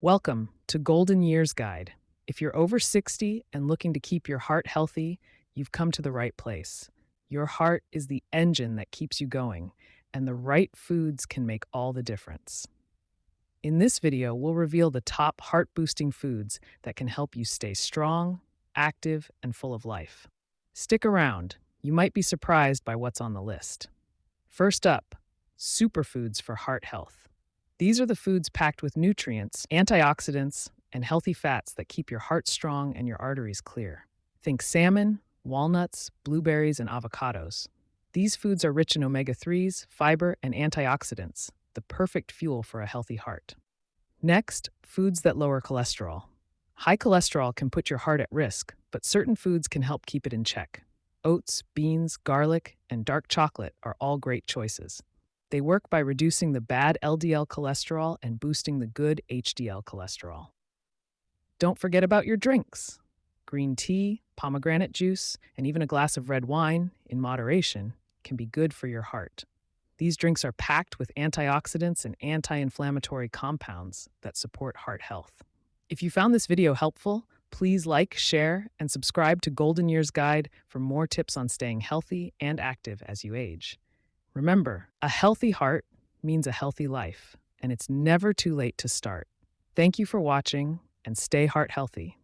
Welcome to Golden Years Guide. If you're over 60 and looking to keep your heart healthy, you've come to the right place. Your heart is the engine that keeps you going, and the right foods can make all the difference. In this video, we'll reveal the top heart-boosting foods that can help you stay strong, active, and full of life. Stick around. You might be surprised by what's on the list. First up, superfoods for heart health. These are the foods packed with nutrients, antioxidants, and healthy fats that keep your heart strong and your arteries clear. Think salmon, walnuts, blueberries, and avocados. These foods are rich in omega-3s, fiber, and antioxidants, the perfect fuel for a healthy heart. Next, foods that lower cholesterol. High cholesterol can put your heart at risk, but certain foods can help keep it in check. Oats, beans, garlic, and dark chocolate are all great choices. They work by reducing the bad LDL cholesterol and boosting the good HDL cholesterol. Don't forget about your drinks. Green tea, pomegranate juice, and even a glass of red wine, in moderation, can be good for your heart. These drinks are packed with antioxidants and anti-inflammatory compounds that support heart health. If you found this video helpful, please like, share, and subscribe to Golden Years Guide for more tips on staying healthy and active as you age. Remember, a healthy heart means a healthy life, and it's never too late to start. Thank you for watching, and stay heart healthy.